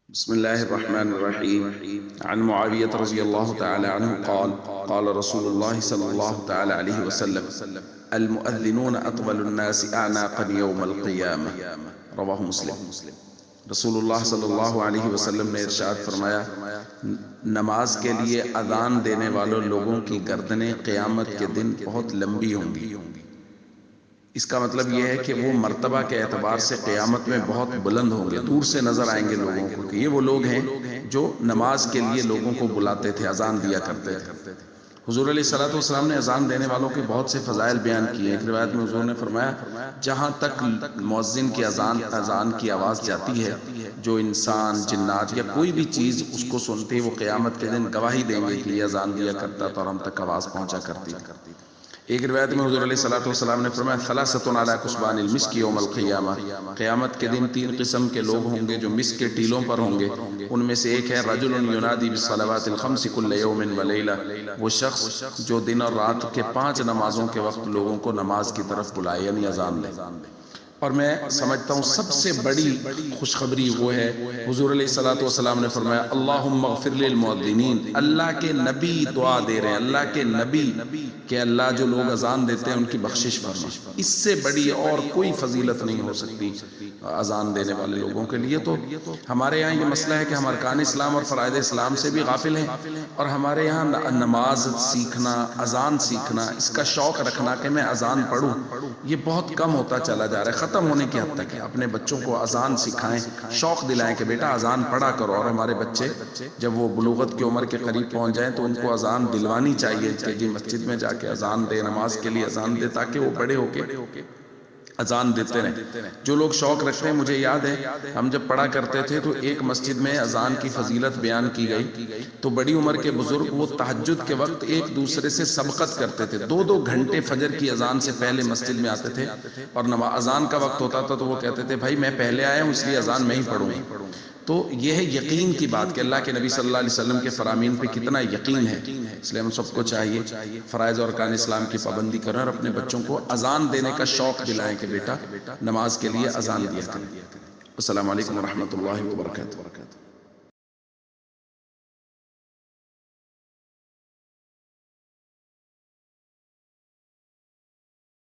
بسم الله الرحمن الرحيم. عن معاوية رضي الله تعالى عنه قال قال رسول الله صلى الله تعالى عليه وسلم: المؤذنون أطول الناس أعناقا يوم القيامة. رواہ مسلم. رسول اللہ صلی اللہ علیہ وسلم نے ارشاد فرمایا، نماز کے لیے اذان دینے والوں لوگوں کی گردنیں قیامت کے دن بہت لمبی ہوں گی۔ اس کا مطلب یہ ہے کہ وہ مرتبہ کے اعتبار سے قیامت میں بہت بلند ہوں گے، دور سے نظر آئیں گے لوگوں کو کہ یہ وہ لوگ ہیں جو نماز کے لیے لوگوں کو بلاتے تھے، اذان دیا کرتے تھے۔ حضور علیہ الصلوۃ والسلام نے اذان دینے والوں کے بہت سے فضائل بیان کیے ہیں۔ ایک روایت میں حضور نے فرمایا، جہاں تک مؤذن کی اذان کی آواز جاتی ہے، جو انسان، جنات یا کوئی بھی چیز اس کو سنتے ہیں، وہ قیامت کے دن گواہی دیں گے کہ یہ اذان دیا کرتا تھا اور ہم تک آواز پہنچا کرتی تھی۔ ایک روایت میں حضور علیہ الصلوۃ والسلام نے فرمایا، ثلاثۃ علی کثبان المسک یوم القیامہ، قیامت کے دن تین قسم کے لوگ ہوں گے جو مسک کے ٹیلوں پر ہوں گے۔ ان میں سے ایک ہے رجل ینادی بالصلوات الخمس کل یوم ولیلہ، وہ شخص جو دن اور رات کے 5 نمازوں کے وقت لوگوں کو نماز کی طرف بلائے، یعنی اذان دے۔ اور میں سمجھتا ہوں سب سے بڑی خوشخبری وہ ہے، حضور علیہ الصلوۃ والسلام نے فرمایا، اللہم اغفر للمؤذنین، اللہ کے نبی دعا دے رہے ہیں، اللہ کے نبی کہ اللہ جو لوگ اذان دیتے ہیں ان کی بخشش فرما۔ اس سے بڑی اور کوئی فضیلت نہیں ہو سکتی اذان دینے والے لوگوں کے لیے۔ تو ہمارے یہاں یہ مسئلہ ہے کہ ہم ارکان اسلام اور فرائض اسلام سے بھی غافل ہیں، اور ہمارے یہاں نماز سیکھنا، اذان سیکھنا، اس کا شوق رکھنا کہ میں اذان پڑھوں، یہ بہت کم ہوتا چلا جا رہا ہے، ختم ہونے کی حد تک ہے۔ اپنے بچوں کو اذان سکھائیں، شوق دلائیں کہ بیٹا اذان پڑھا کرو، اور ہمارے بچے جب وہ بلوغت کی عمر کے قریب پہنچ جائیں تو ان کو اذان دلوانی چاہیے کہ جی مسجد میں جا کے اذان دے، نماز کے لیے اذان دے، تاکہ وہ بڑے ہو کے اذان دیتے رہیں۔ جو لوگ شوق رکھتے ہیں، مجھے یاد ہے ہم جب پڑھا کرتے تھے تو ایک مسجد میں اذان کی فضیلت بیان کی گئی، تو بڑی عمر کے بزرگ وہ تہجد کے وقت ایک دوسرے سے سبقت کرتے تھے، 2 گھنٹے فجر کی اذان سے پہلے مسجد میں آتے تھے، اور اذان کا وقت ہوتا تھا تو وہ کہتے تھے، بھائی میں پہلے آیا ہوں اس لیے اذان میں ہی پڑھوں گا۔ تو یہ ہے یقین کی بات کہ اللہ کے نبی صلی اللہ علیہ وسلم کے فرامین پہ کتنا یقین ہے، اس لیے ہم سب کو چاہیے فرائض اور ارکان اسلام کی پابندی کریں، اور اپنے بچوں کو اذان دینے کا شوق دلائیں کہ بیٹا نماز کے لیے اذان دیا کریں۔ السلام علیکم ورحمۃ اللہ وبرکاتہ۔